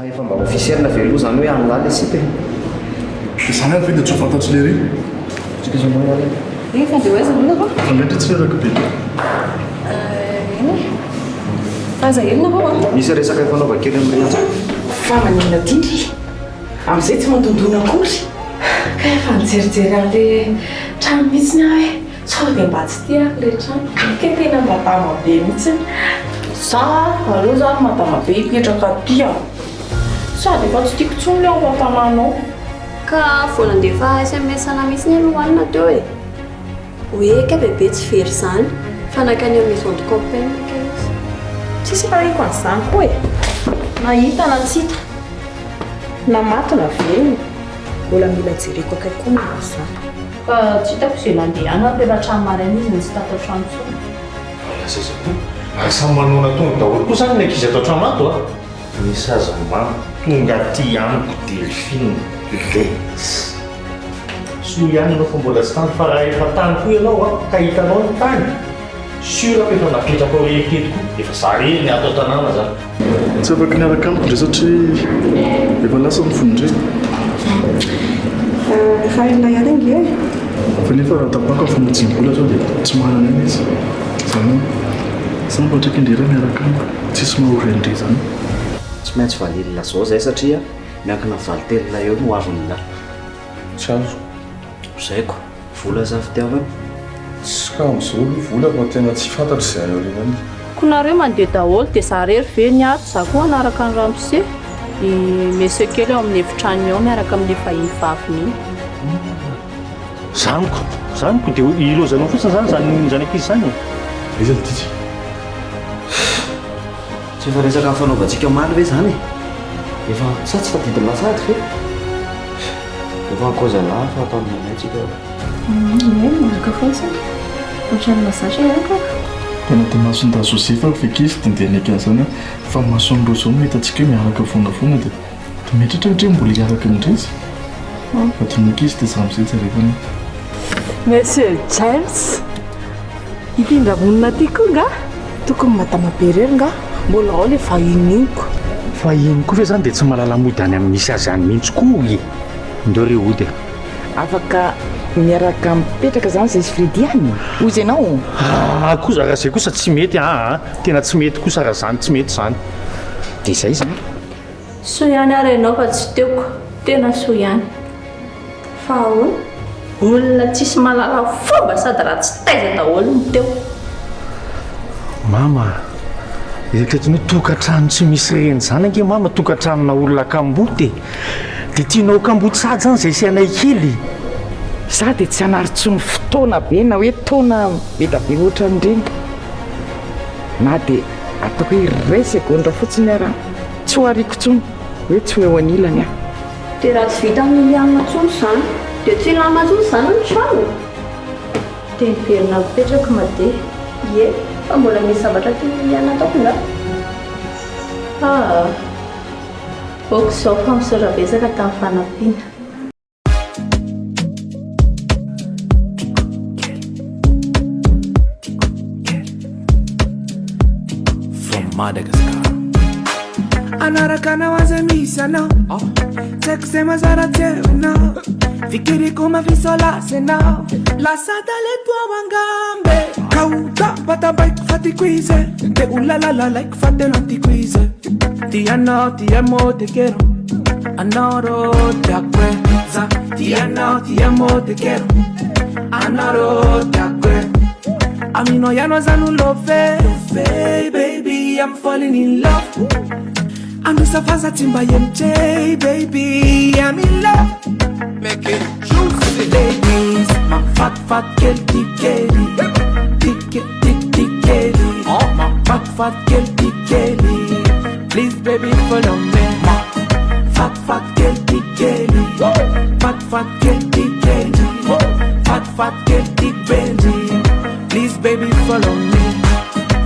efa mba ofisielina ve aloha zany hoe anylala isika izany any ve dia tsy ho fantatry le ry tsika zao moa fandehoazanona va fandrehitra tsy reraka be fahazahelina va misy resaka fanaova-kely amin'ireny fa manina dindry amin'izay tsy mandondona akory ka efa nijerijery an'le trano mihitsiny aho hoe sao dia mba tsy tiako le trano ka tena madama be mihitsiny za aleo zany madama be hipetraka tia sady efa tsy tiako tsony le ampatananao ka voalandefa SMS-ana mihitsiny aloha hoanina teo e hoe ka bebe tsy very zany fa nakany amin'ny maison de campagne ka izy tsisy rahiko an'izany koa e nahita na tsy hita na maty na velona mbola mila jereko akaiky koa mila zany fa tsy hitako izay nandehana tena trano maraina izy ny tsy tatao trano tsony samy manona tonga daholo koa zany ny ankizy atao trano ato a misy aza mamy tonga ty amiko delphine les so ihany anao fa mbola sy tany fa raha efa tany koa ianao a ka hitanao ny tany sur apa efa napetraka ao rehetetiko efa zare ny ato tanàna zany tsy afaka niaraka amiko ndre satria efa lasa ny fonondre efa ilay arengy fa nefa raha tapaka fa majimbola zao dia tsy manana iny izy zany sambatra kindrera miaraka amiko tsisy mahorendre zany tsy maintsy valilina zao zay satria miankina valitelina eo no avonina tsy azo zaiko vola za fitiavana tsy ka am'izao aloha vola fa tena tsy fantatry izay any aorianany ko nareo mandeha daholo dia za rery ve ny ato za koa anaraka ny ramose i monsieur kely eo amin'ny efitrany ao miaraka amin'ny vahiny vaviny iny zaniko dia ilozanao fotsiny zany ankizy zany izy alitiky tsy efa resaka fanaovantsika maly ve zany efa sa tsy tadidiny lasady fe efa ankozana fa ataon'ny anayntsika maraka fotsiny ohatrany mazatra ihany ka tena dia masonda josefa fekizy dindianeka an'izany fa mason'ireo zao no hitantsika hoe miaraka fonafona dia metratra ohatra hoe mbola hiaraka indrizy fa tonankizy dia za am'izay jerevana monsieur James hipindra monina ty koa nga tokony madama be rery nga mbola ao le vahiniko fa iny koa ve zany dia tsy mahalala mody any amin'ny misy azy any mihitsy koa i ndeo re ody afaka miaraka mipetraka zany zay izy fridiany ozy ianao kosa raha zay kosa tsy mety tena tsy mety kosa raha zany tsy mety zany dia izay zany so ihany ary ianao fa tsy teoko tena so ihany fa ahoana olona tsisy malala fomba sady raha tsy taiza daholo ny teo mama eritreretiny hoe tokantrano tsy misy reny zany ange mama tokantranona olona kamboty dia tianao kamboty sady zany zay sy anay kely za dia tsy anarytsony fotoana be na hoe taona beda be ohatra n'ireny na dia ataoko hoe ray segondra fotsiny ara tsy ho ariko tsony hoe tsy hoe ho anilany aho dia raha tsy vita amin'ny lianina tsony zany dia tsy ilamatsony zany ny trano dia niverina mipetraka made ie fa mbola misy zavatra tiana ataoko nga oko izao fa misaotra betsaka tamin'ny fanampiana Madagascar anarakana waza misana tekse mazara tewena fikiri kuma visola sena la sadale tua wangambe kauta bata bike fati quize te ulala like fate nanti quize ti amo te quiero anoro te acuerda ti amo te quiero anoro te acuerda a mí no ya no es un love baby I'm falling in love I'm just a fast timba MJ baby I'm in love make it juicy ladies my fat girl tikeli tikeli oh my fat girl tikeli please baby follow me my fat girl tikeli fat girl tikeli fat girl tikeli please baby follow me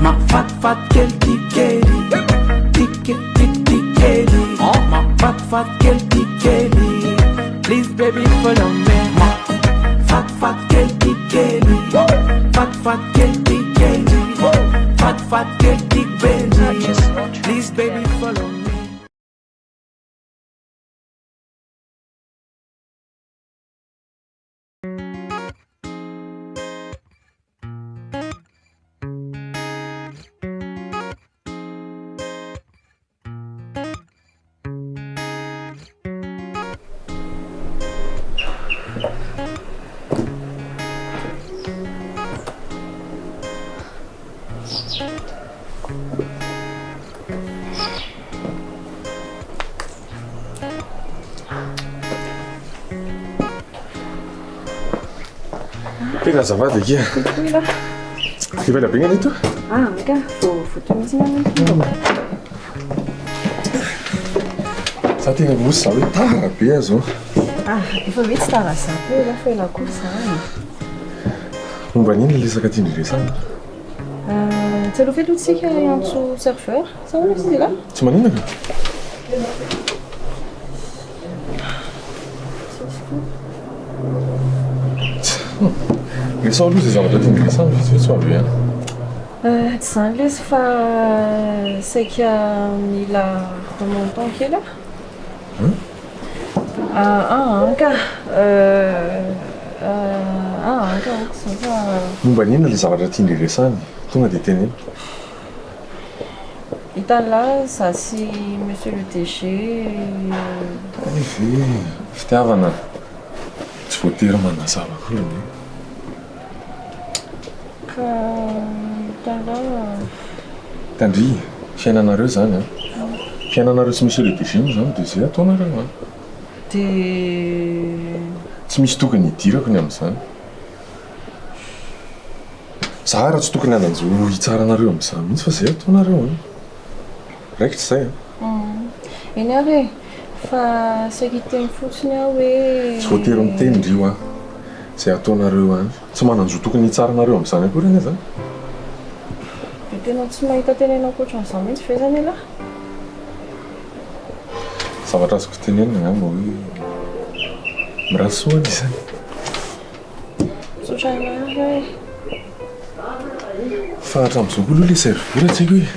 my fat girl tikeli tikeli oh my fat girl tikeli please baby follow me my fat girl tikeli fat girl tikeli fat girl tikeli please baby follow me Tena azafady akia. Efa ela be ngana ito? Ka voto mihitsy nanantolo. Za tena mosy za hoe tara be azo. Efa vitsy tara zato hoe lafa ela kosa any. Momba nina lesaka tiandry resana? Tsy aloha felotsika iantso serveur. Sa hoana izy là? Tsy maninana? Resao aloha zay zavatra tiandry resana vitsy tsy avy any. Tsy zany lesy fa saika mila remontant kely ka okosa fa Momba nina le zavatra tiandry resany? Tonga dia teny eny. hitan'la za sy monsieur le DG Ve fitiavana tsy voatery manazava koa ka hitan'la tandry fiainanareo zany a. Fiainanareo tsy monsieur le DG moa zany dia zay ataonareo any. dia Tsy misy tokony hidirako ny amin'izany. Za raha tsy tokony hananjo hitsara anareo amin'izany mihitsy fa zay ataonareo any. Raikitra zay a. eny ary fa saika hiteny fotsiny aho hoe Tsy voatery miteny ndrio a. Zay ataonareo any. Tsy mananjo tokony hitsara anareo amin'izany akory anie zany. dia tena tsy mahita tenena ankoatran'izany mihitsy ve zany ela Zavatra azoko tenenina angamba hoe mirasoana izany. tsotranahy hoe Fa hatramin'izao koa aloha le serveur antsika hoe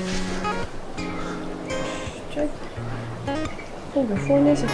tonga foana izy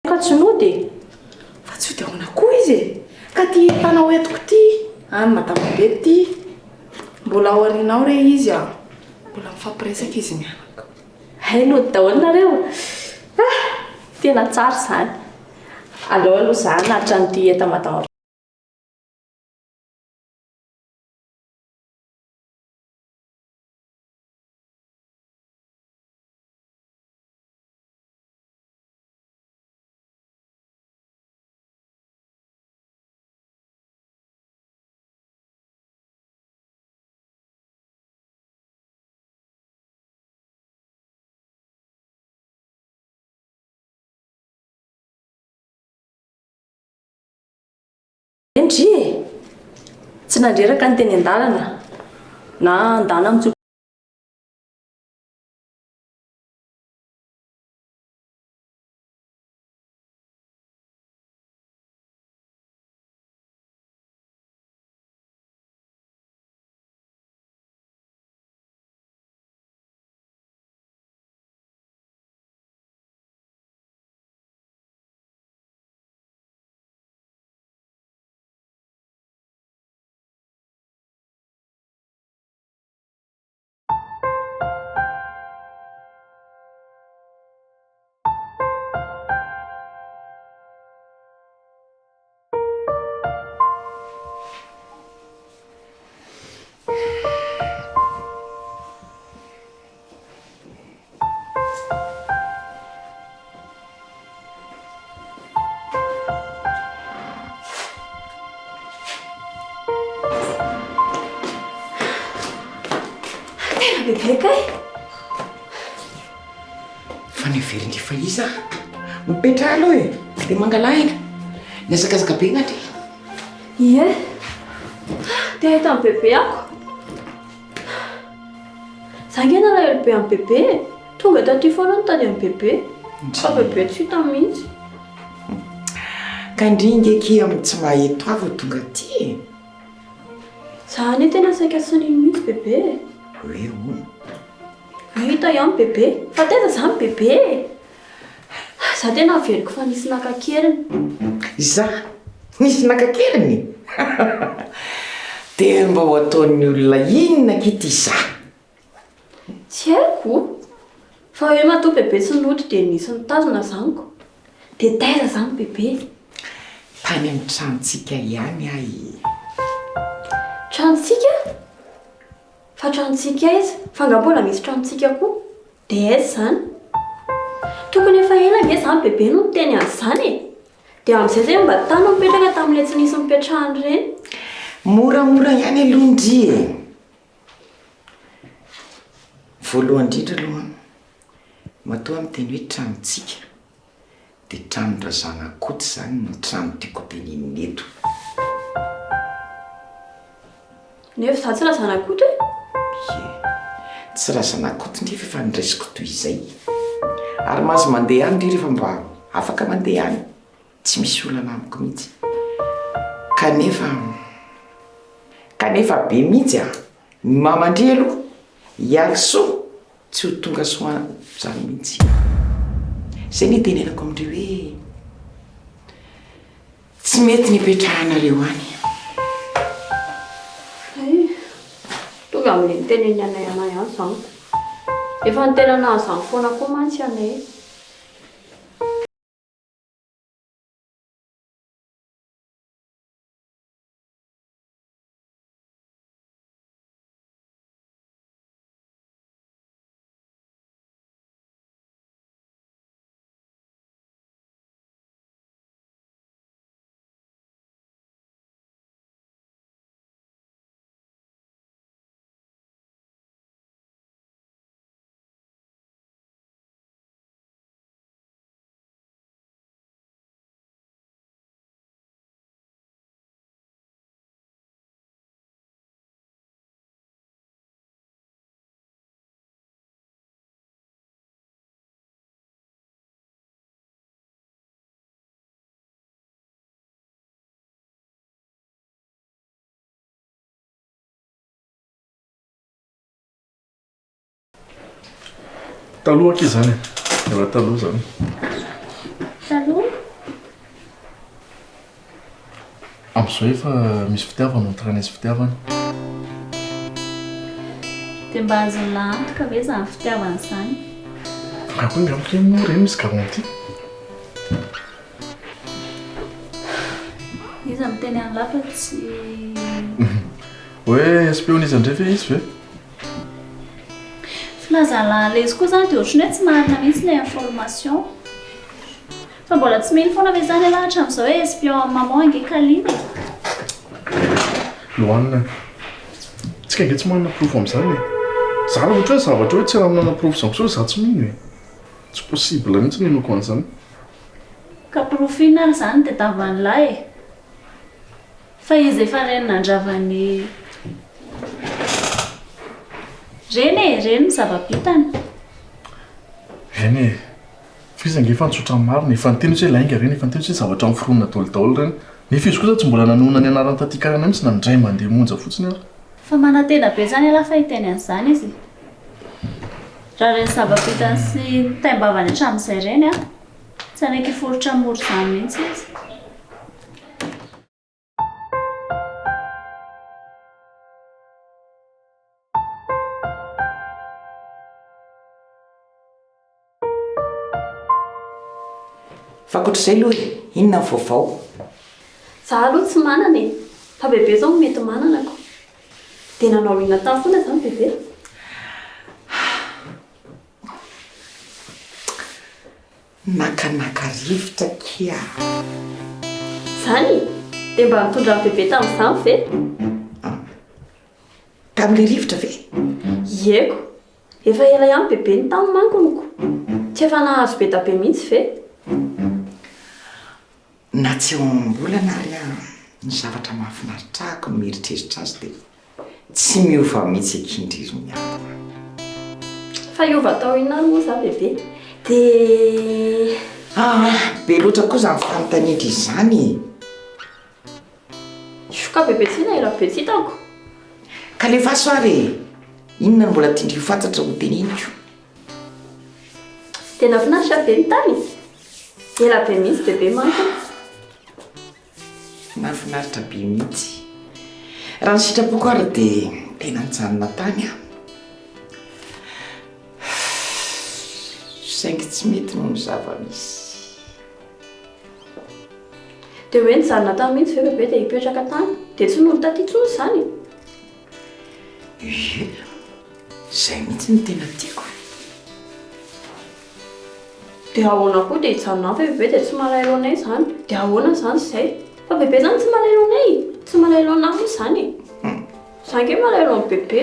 ka tsy mody fa tsy ho dia ahoana koa izy ka ty tanao entiko ty any madama be ty mbola ao arinao re izy mbola mifampiresaka izy mianaka hainody daholo nareo tena tsara zany aloha zany hatrany ty eta madama endry tsy nandreraka ny teny an-dalana na andana mitso ekay fa ny verindry fa iza mipetra aloha e dia mangalahina niazakazaka be gnatry ie dia ahita amin'ny bebe ako zangena raha elo be amin'ny bebe tonga taty foana no tady amin'ny bebe fa bebe tsy hita mihitsy ka ndringeky amin'ny tsy maheto avy tonga ty za ne tena saika sininy mihitsy bebe hoe ono hita ihany bebe fa tena za ny bebe za tena aveliko fa nisy nakakeriny za nisy nakakeriny dia mba ho ataon'ny olona inona kity za tsy haiko fa hoe matoa bebe sy nody dia nisy nitazona zaniko dia taiza zany bebe tany amin'ny tranontsika ihany ahy tranontsika fa tranontsika izy fa nga mbola misy tranontsika koa dia aiza zany tokony efa ela nge zany bebe no niteny an'izany dia amin'izay zay mba tany mipetraka tamin'ilay tsy nisy mipetrahany ireny moramora ihany alondry e voalohany indrindra aloha matoa miteny hoe tranontsika dia tranondrazana koty zany ny trano tiako teneniny eto nefa za tsy razana koty e tsy razana koty ndre efa niraisiko toy izay ary mahazo mandeha any ndre rehefa mba afaka mandeha any tsy misy olana amiko mihitsy kanefa be mihitsy a ny mamandre aloha hiary soa tsy ho tonga soa zany mihitsy zay ny tenenako amindreo hoe tsy mety nipetrahanareo any tonga amin'le niteneny anay any zany efa nitena nazany foana koa mantsy anay taloha aky zany raha taloha zany taloha amin'izao efa misy fitiavana notranesy fitiavana dia mba azony lahantoka ve zany fitiavana izany ako ngamiko no reny misy garanty izy miteny any lafa tsy hoe espionizy ndray ve izy ve filazalahala izy koa zany dia ohatrany hoe tsy marina mihitsy ilay information fa mbola tsy mily foana ve zany alahatra amin'izao hoe espion maman angekalina lohanina tsika nge tsy manana profo amin'izany e za raha ohatra hoe zavatra hoe tsy raha manana profo izany koa za tsy mino e tsy possible mihitsy ny enoko an'izany ka profina ary zany dia davan'lahy e fa izy efa reny nandravany reny ny zava-bitany eny e fiza nge efa nitsotra marina efa niteny hoe lainga reny efa niteny hoe zavatra miforonina daolidaoly reny nefa izy kosa tsy mbola nanona ny anarany taty karana mihitsy nandray mandeha monja fotsiny ary fa manatena be zany ala fa hiteny an'izany izy raha reny zava-bitany sy taimbavany hatramin'izay reny a tsy anaiky forotra moro zany mihitsy izy fa koatr'izay aloha inona ny vaovao za aloha tsy manana e fa bebe zao mety mananako dia nanao inona tany foana zany bebe nakanaka rivotra kia zany dia mba mitondra ny bebe tamin'izany ve tamin'le rivotra ve ieko efa ela ihany bebe ny tany mankonoko tsy efa nahazo be dabe mihitsy ve na tsy eo ambola nary a ny zavatra mahafinaritahako mieritreritra azy dia tsy miova mihitsy akindrizy miabo fa iova tao inany moa za bebe dia be loatra koa zany fanontaniatra izany isoka bebe tsy na ela be tsy hitako ka le fasoary inona no mbola tindrio fantatra ho teneniko dia nafinaritra be ny tany ela be mihitsy bebe manko nafinaritra be mihitsy raha ny sitrapoko ary dia tena nijanona tany a saingy tsy mety noho ny zava-misy dia hoe nijanona tany mihitsy ve bebe dia hipetraka tany dia tsy nolo taty intsony izany izay mihitsy ny tena tiako dia ahoana koa dia hijanona fe bebe dia tsy malaelo anay izany dia ahoana izany izay fa bebe izany tsy malaelo anay tsy malaelo anay moa izany izany ke malaelo amin'ny bebe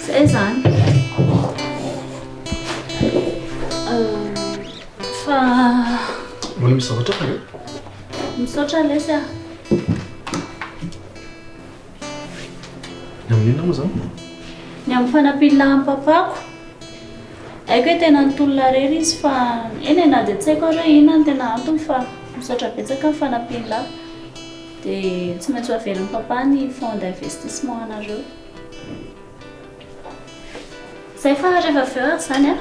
izay izany fa mbola misaotra fa misaotra lesy a ny amin'inona moa zany ny amin'ny fanampiana amin'ny papako haiko hoe tena nitolona rery izy fa eny na dia tsy haiko ary hoe inona no tena antony fa misaotra betsaka ny fanampiana dia tsy maintsy ho averin'ny papa ny fond d'investissement anareo zay fa rehefa avy eo ary izany a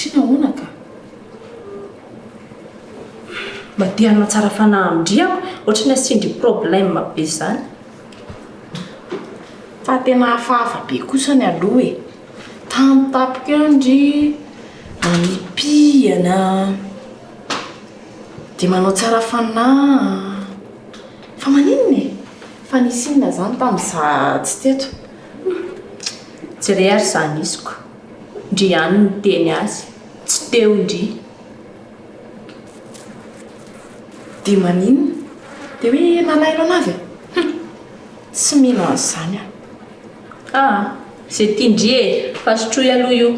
tsy nahoana ka mba tiana tsara fanahy amindriako ohatry ny asindry problème be izany fa tena hafahafa be kosa ny aloha e tantapika andry manipihana dia manao tsara fanahy fa maninona e fa nisinona zany tamin'iza tsy teto jery ary izany iziko ndry ihany ny teny azy tsy teo ndry dia maninona dia hoe nalailo anavy tsy mino azy zany zay tiandry e fa sotroy aloha io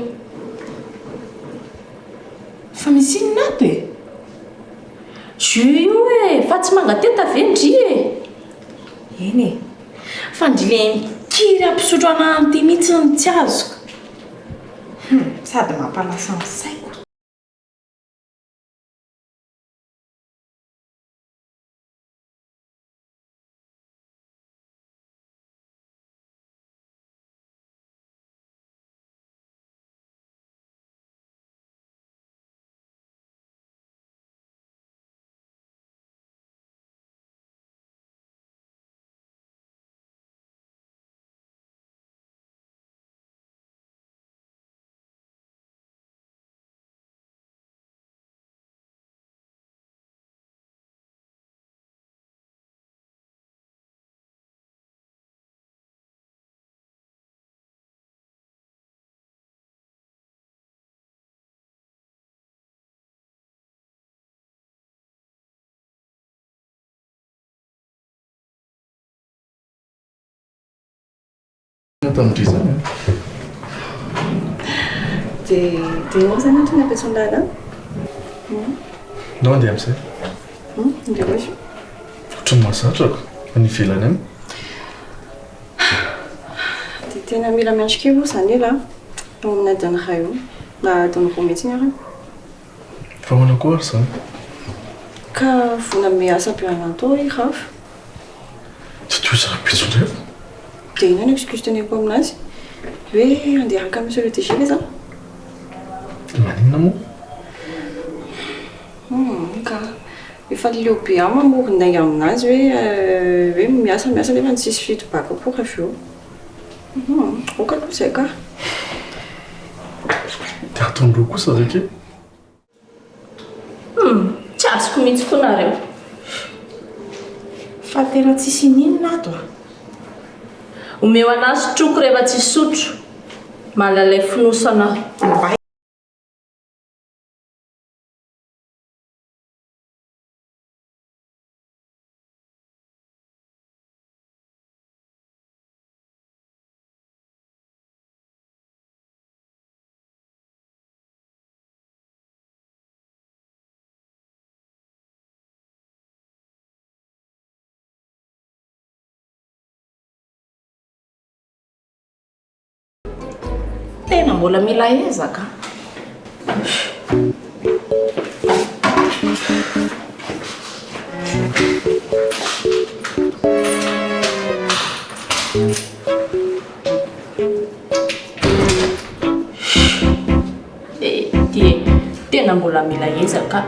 fa misy inona ato e jus io e fa tsy mangateta ve ndry e eny e fa ndry le mikiry ampisotro anahany ty mihitsy ny tsy azoko sady mampalasa ny saiko tamindry zany dia ao zany ohatra ny ampiatsondala no andeha am'izay indreo ozy ohatrany mahazatrako fa ny ivelany any dia tena mila miandrika io zany ela eo amin'ny adiny ray io mba adiny roa mihitsy ny ary fa hoana koa ary zany ka vona miasa-pianatao i rafy tsy toy zara-pitsondray dia ina ny excuse teneko aminazy hoe andeha araka misy le DG ve zany maninona moa ka efa leo be a mamorindainga aminazy hoe miasa nefa ny sisy feedback koa rehefa eo oka aloha izay ka dia atondro kosa raiky tsy azoko mihitsy koa nareo fa tena tsisy ninona ato omeo anazy troko rehefa tsy sotro malalay finosana tena mbola mila ezaka dia tena mbola mila ezaka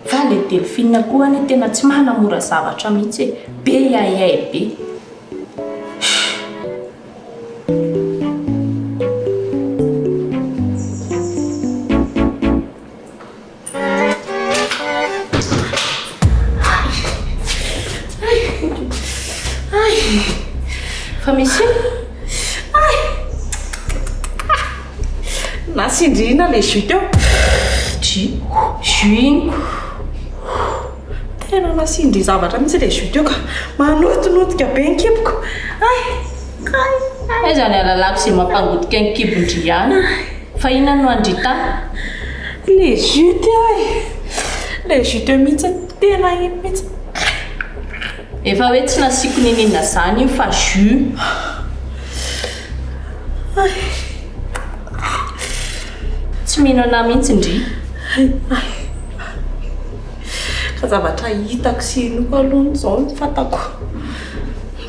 fa le delphine koa any tena tsy manamora zavatra mihitsy be yayay be fa misy nasindrina le jus teo juinko tena nasindry zavatra mihitsy le jus teo ka manotonotika be ny kiboko zany alalako zay mampangotika ny kibondry ihany fa ina no andrita le jus teo le jus teo mihitsy tena ino mihitsy efa hoe tsy nasiko ninina zany io fa jus tsy mino anahy mihitsy ndry ka zavatra hitako sy inoko alohany zao ny fatako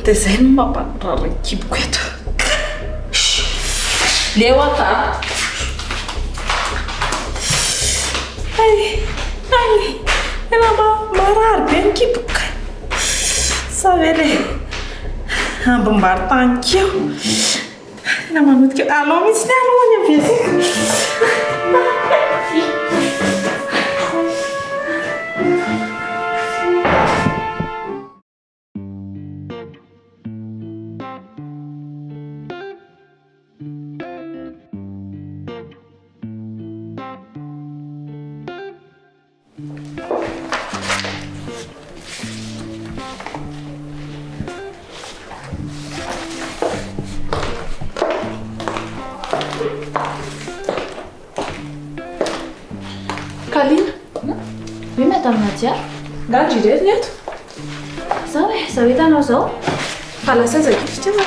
dia zay no mampanirary kiboko eto leo aka tena marary be ny kipoka sa ve le ambombary tanikeo tena manotika aloha mihitsy ny alohany avesika. Kalina. Oui, madame Nadia. Ngandry irery eto. Zao e, zao hitanao zao. Fa lasa aiza kifitra eo?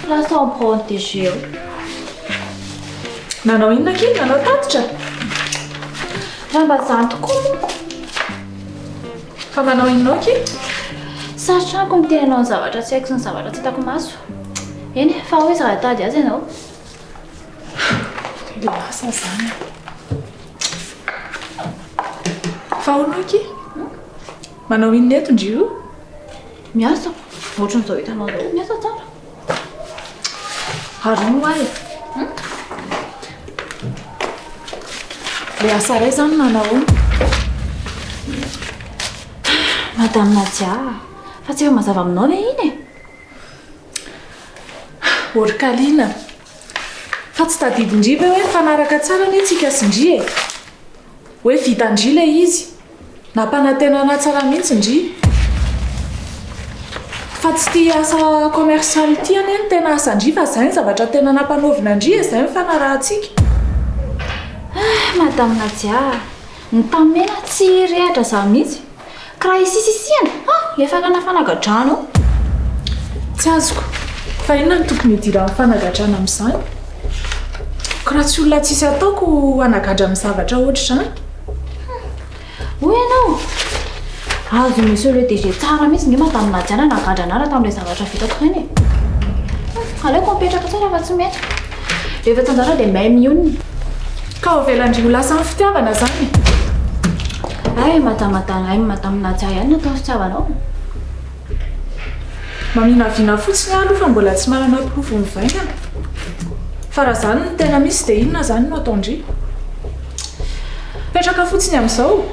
Lasa en protégé. Nanao inona kely? Nanao tatitra? Raha mba zany tokoa moa. Fa manao inonao kely? Satrako mitenanao zavatra tsy haiko sy ny zavatra tsy hitako maso. Eny, fa hoe raha tady azy ianao. Lasa zany. Fa onoky? Manao inona eto ndry io? Miasa. Ohatran'izao hitanao zao. Miasa tsara. Arono ahy. Le asa ray zany nanao. Madame Nadia, fa tsy efa mazava aminao ve iny e? Ory Kalina. Fa tsy tadidindry ve hoe fanaraka tsara ny tsika sindry e? Hoe vitandry le izy. Nampanantenana tsara mihitsy ndry. Fa tsy tia asa commercial ity ane ny tena asandry fa zay ny zavatra tena nampanovina ndry e, zay ny fanarahantsika. Madame Nadia, ny tamena tsy rehatra za mihitsy. Karaha isisisiana, efa kana fanagadrano. Tsy azoko. Fa inona ny tokony hidiran'ny fanagadrana amin'izany? Karaha tsy olona tsisy ataoko hanagadra amin'ny zavatra ohatr'izany. Hoy ianao, azo misy le DG tsara mihitsy ny Madame Nadia nanagadra anarana tamin'ilay zavatra vitako ireny e. Aleoko mipetraka tsara fa tsy mety. Rehefa Tantara dia mahay mionina. Ka ho velandry ho lasa ny fitiavana zany. Ay, Madame Nadia ihany natao fitiavanao. Maminavina fotsiny aloha fa mbola tsy manana pirofo mivaingana. Fa raha zany ny tena misy dia inona zany no ataondry? Petraka fotsiny amin'izao.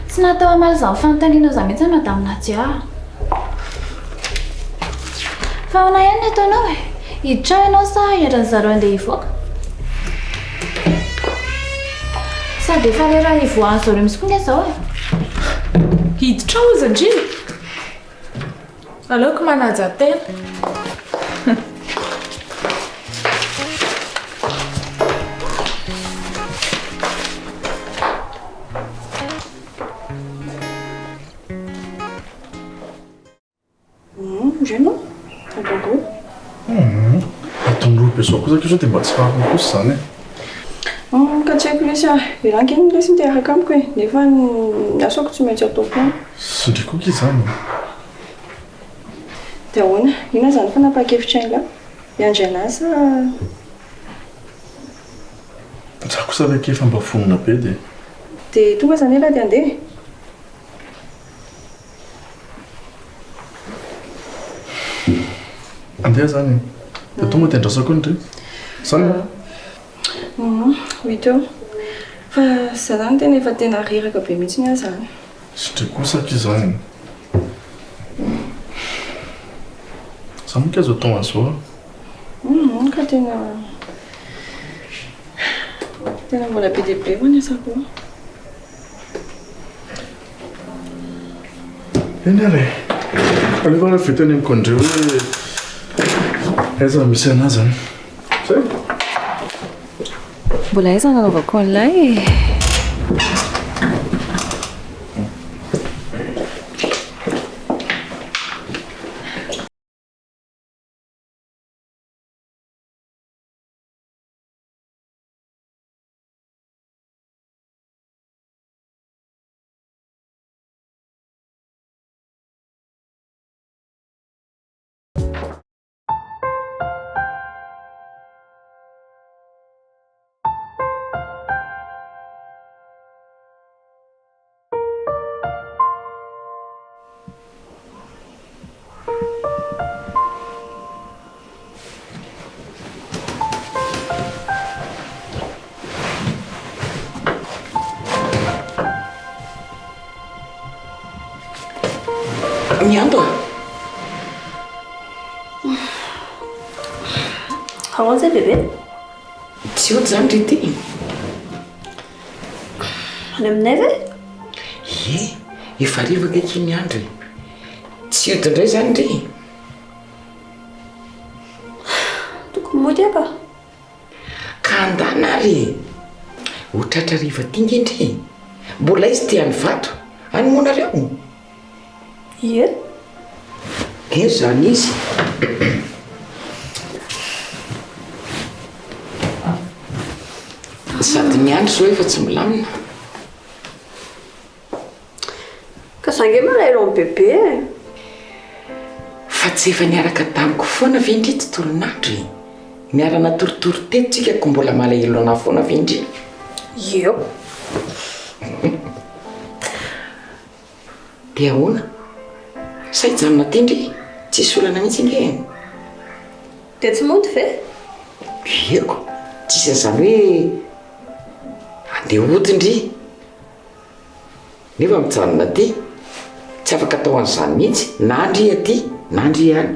Tsy natao amaly izany fanontaniana za mihitsy Madame Nadia. Fa ona ihany ny ataonao e. Hiditra ianao sa hiatrany zareo andeha hivoaka? Sady efa lera hivoahan'ny zareo misy koa zao e. Hiditra ozy ndry. Aleoko manaja tena. Gênant. Bongo. Atondro pessoa kosa kio zao dia mba tsy fahafiny kosa zany e. Ka tsy haiko lesy irangy lesy miteraka amiko e. Nefa ny asako tsy maintsy ataoko any. Sindriko koa izany. Dia ahoana? Inona zany fanapa-kevitra aingla? Miandry anazy sa... Za kosa raiky efa mba vonona be dia. Dia tonga zany ela dia andeha? Andeha zany. Dia tonga dia andrasako ny ndry. Zany. 8 heures. Fa za zany tena efa tena reraka be mihitsy ny azy zany. Sindriko kosa kio zany. Za moa azo atao an'izao. Ka tena mbola be dia be ho ny asako. Eny Iray. Alefa raha vita any amiko andreo hoe aiza misy anazy zany. Zay. Mbola aiza nanaovako an'ilay. miando Ahoana izay bebe? tsy oto zany ry ty. Any aminay ve? Efa riva kaiky miandro tsy oto indray zany ry. Tokony mody aka. Ka andana ry ho tratra riva tingendry mbola izy ty any vato anymonareo. Ie zany izy. Sady miandro zao efa tsy milamina. ka zange malaelo amin'ny bebe fa tsy efa niaraka tamiko foana vendry tontolonandro miarana toritory teto tsika ko mbola malahelo ana foana vendry. Eo dia ahoana saijanona tendry tsisy olana mihitsy inge. dia tsy mody ve? Eko tsisy an'izany hoe andeha hodindry nefa mijanona ty tsy afaka atao an'izany mihitsy na andry aty na andry any.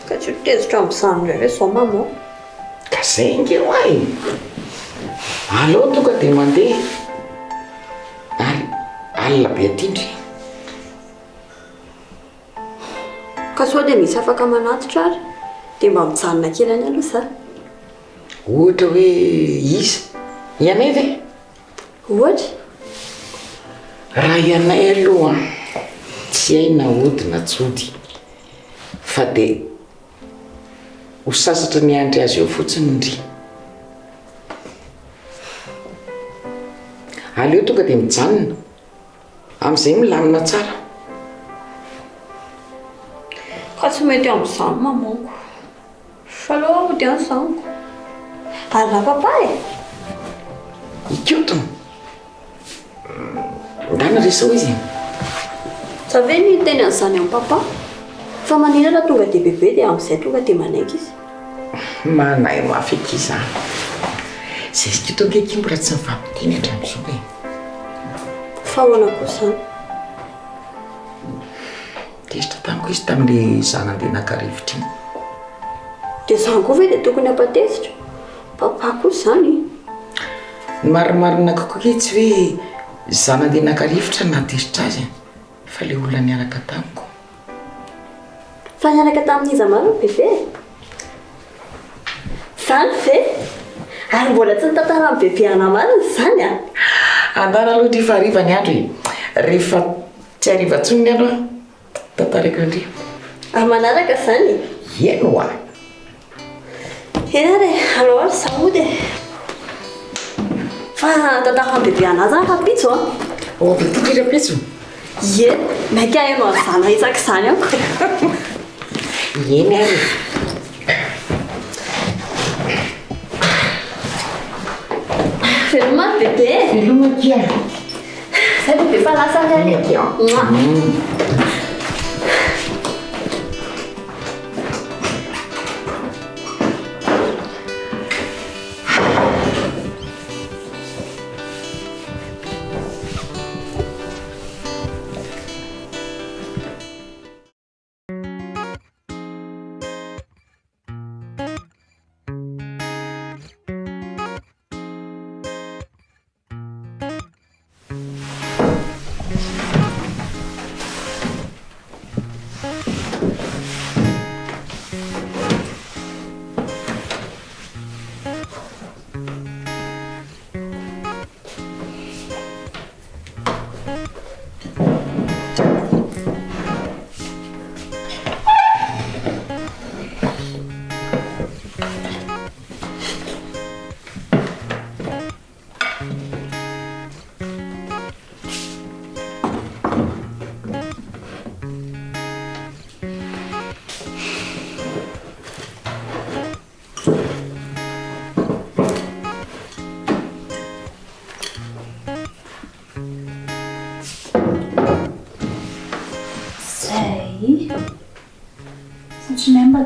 ka tsy tezitra amin'izany indray ve zao mama? Ka zay inge ho ay aleo tonga dia mandeha ary alina be atindry. ka sao dia misy afaka manatitra ary dia mba mijanona kely any aloha za. Ohatra hoe iza Anay ve? Ohatra raha Anay aloha tsy hay na ody na tsody fa dia ho sasatra ny andry azy eo fotsiny ndry. Aleo tonga dia mijanona amin'izay milamina tsara. ka tsy mety amin'izany mamanko fa aloha ody an'izaniko ary raha papa ikotona ndana resa ho izy za ve ny teny an'izany amin'ny papa fa maninana tonga dia bebe dia amin'izay tonga dia manaiky izy. manay mafy eky izany zay sikotona keky mbola tsy mifampiteny hatramin'izao e. fa ahoana koa izany? tezitra tamiko izy tamin'ilay zanandeha naka-rivotra iny. dia izany koa ve dia tokony hampatezitra papa koa izany. Ny marimarina kokoa tsy hoe zanandeha naka-rivotra natezitra azy fa ilay olona niaraka tamiko. fa niaraka tamin'iza maro bebe? Zany ve? Ary mbola tsy nitantara amin'ny bebe ana marina izany a? Andana aloha ndry fa hariva ny andro rehefa tsy hariva ntsony ny andro tantarako andry. Ary manaraka izany? Eno a. Ena re, alao ary za mody fa tantara amin'ny bebe ana zany fa pitso a. Be tindrira pitso? Ie, maika hainao an'izany isak'izany ako. Eny ary. Veloma bebe. Veloma kia. Zay bebe fa lasa ary.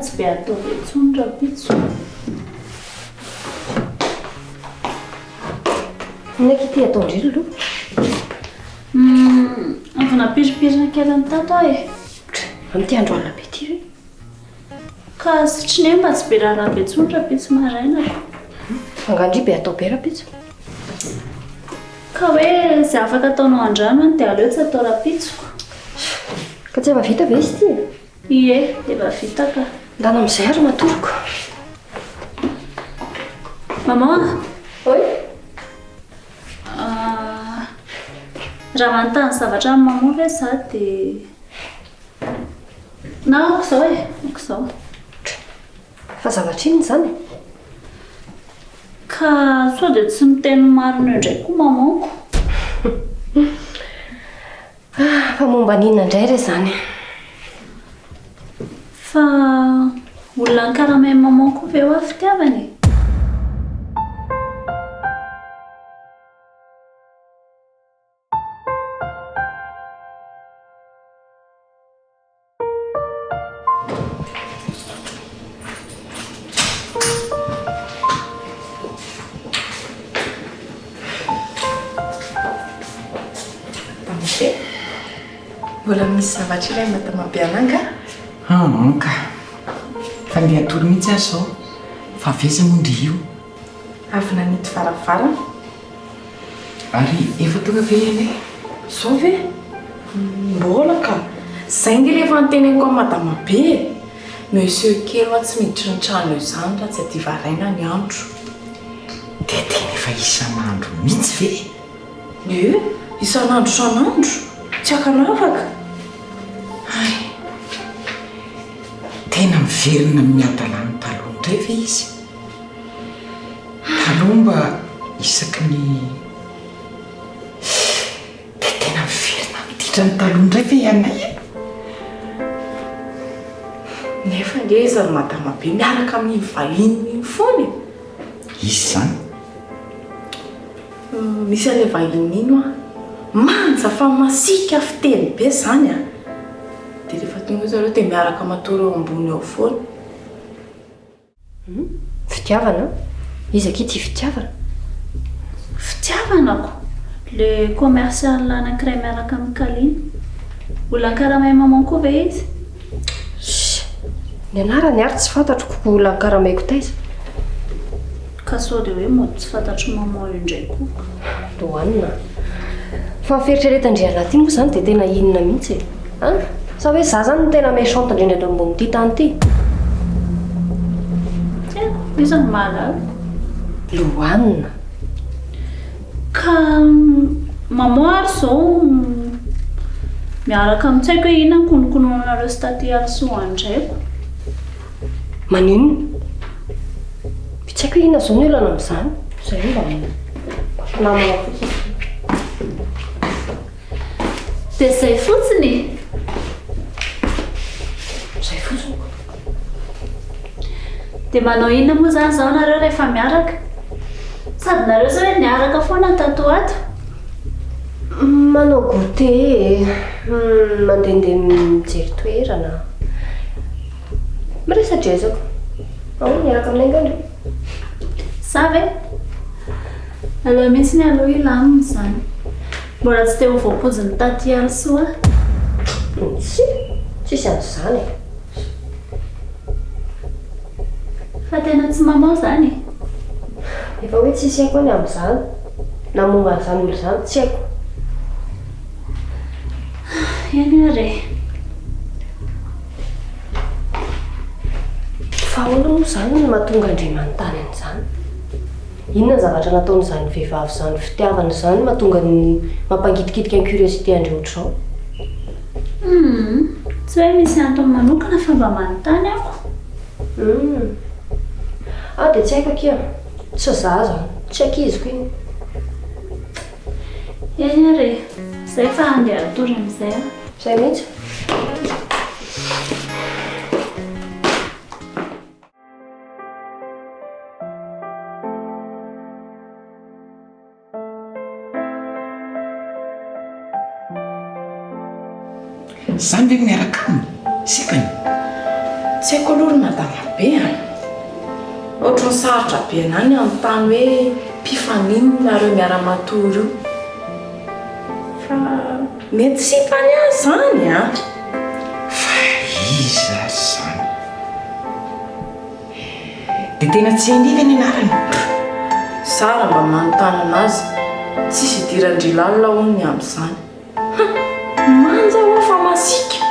Tsy be atao intsony raha pitso. Naky ity atao indrindra aloha. Avy napiripirina kely ny tato aho e. Amin'ity andro alina be ity re. Ka sitriny mba tsy be raharaha be intsony rapitso marainako. Angandry be atao be rapitso. Ka hoe izay afaka ataonao andrano any dia aleo tsy atao rapitsoko. Ka tsy efa vita ve izy ity? Ie, efa vita ka. Ndana amin'izay ary matoroko. Maman. Oi. Raha manontany zavatra amin'ny maman ve za dia na aoko izao e, aoko izao. Fa zavatra iny izany? Ka sao dia tsy miteny marina eo indray koa mamanko. Fa momba n'inona indray re izany? Fa olona ny karamay mamanko ve ho avy fitiavany? Mbola misy zavatra iray matamam-piananga? Ka fa ndeha atory mihitsy azy zao fa vezany mondry io Avy nanety varavara ary efa tonga ve eny zao ve? Mbola ka zay nge rehefa anteneko amin'ny madama be monsieur kely hoa tsy miditra ny trano io izany raha tsy aty varaina ny andro. dia tena efa isan'andro mihitsy ve? Isan'andro isan'andro tsy akanafaka. Tena miverina miadalany taloha indray ve izy? Taloha mba isaky ny dia tena miverina mitidra ny taloha indray ve Anay? Nefa nge izany madama be miaraka amin'ny vahiny foana. Izy zany? Misy an'ilay vahiny ino a manja fa masika fiteny be zany a. Dia rehefa tonga zareo dia miaraka matory eo ambony eo foana. Fitiavana? Izy aky ity fitiavana? Fitiavanako? Le commercial anankiray miaraka amin'ny Kaline. Olona karamay mamanko ve izy? Ny anarany ary tsy fantatroko olona karamaiko taiza. Ka sao dia hoe mody tsy fantatro maman io indray koa. Lohanina. Fa ny fieritreretandry anaty moa izany dia tena inona mihitsy e. Sa hoe za zany no tena méchante indrindra eto ambon'ity tany ity? Iza no mahalala? Lohanina. Ka maman ary izao miaraka amin'ny tsy haiko hoe inona ny konokononareo sy taty Alsoa andraiko. Maninona? Tsy haiko hoe inona izao ny olana amin'izany. Izay mba namana fotsiny. Dia izay fotsiny? Izay fotsiny. Dia manao inona moa izany izao nareo rehefa miaraka? Sady nareo izao hoe niaraka foana tato ato? Manao goûter, mandehandeha mijery toerana. Miresadresaka. Niaraka aminay angandry. Sa ve? Aleo mihitsy ny aloha ilamina izany. Mbola tsy teo voapozin'ny taty Alsoa? Tsisy an'izany. Fa tena tsy maman izany? Efa hoe tsisy haiko any amin'izany. Na momba an'izany olo izany tsy haiko. Eny ary. Fa ahoana moa izany no mahatonga Andriamanitany an'izany? Inona ny zavatra nataon'izany vehivavy izany fitiavana izany mahatonga ny mampangidikitika ny curiosité andreo ohatr'izao? Tsy hoe misy antony manokana fa mba manontany ako. Dia tsy haiko akia. Tsy za zany. Tsy ankiziko iny. Eny ary. Izay fa andeha atory amin'izay. Izay mihitsy. Zany ve miaraka aminy? Sikany? Tsy haiko aloha ny madama be a. Ohatrany sarotra be anany amin'ny tany hoe mpifaniny nareo miara-matory io. fa mety sy fany azy zany a. Fa iza zany dia tena tsy andiva ny anarany. Sara mba manontany anazy tsisy idirandrilalina hono amin'izany. Manja ho fa masika.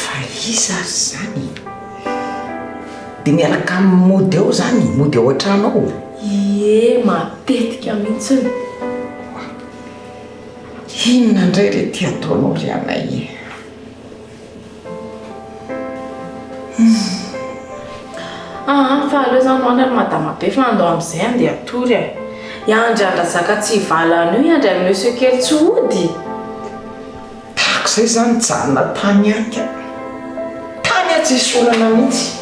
Fa iza zany dia miaraka amin'ny mody ao zany, mody ao an-trano ao. Ie, matetika mihitsy. Inona indray re ty ataonao ry Anay? Fa aleo zany hoany ary madama be fa andao amin'izay andeha atory e. Iandry andrazaka tsy hivalana io iandry amin'ny monsieur kely tsy hody. Tahako izay zany janona tany anka. Tany a tsy solana mihitsy.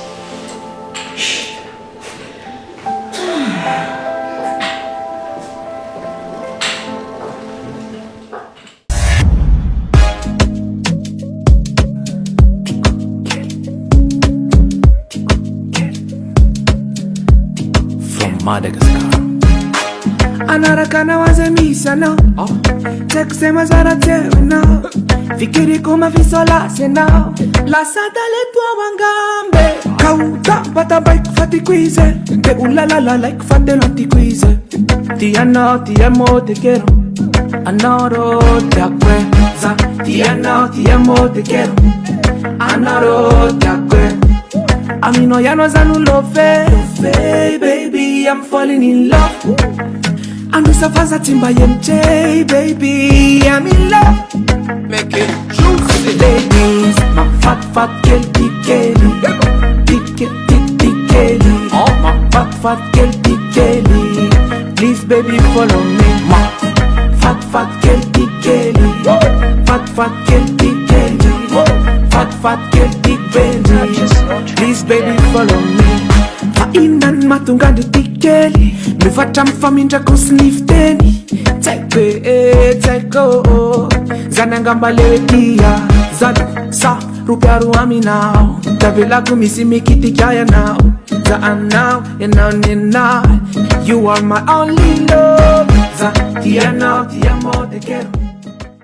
Madagascar. Anaraka na waze misana Tek sema zara tewe na Fikiri kuma visola sena La sata le tua wangambe Kauta bata bike fati quize Te ulalala like fate lanti quize Ti ano ti amo te quiero Anoro te acuerza Ti ano ti amo te quiero Anoro te acuerza Amino ya no zanulo fe baby, I'm falling in love. Ando safaza timba yemche, baby, I'm in love. Make it juicy, ladies. My fat girl, big Kelly. Big Kelly. Oh, my fat girl, big Kelly. Please, baby, follow me. My fat girl, big Kelly. Fat girl, big Kelly. Fat girl, big Benji. Please, baby, follow me. Inan matunga di tikeli Mifatra mfamindra kusnifteni Teko Zananga dia Zan sa rupiaru aminao Tavela kumisi mikiti kaya now Zaan now now You are my only love Za tia now tia mo te quiero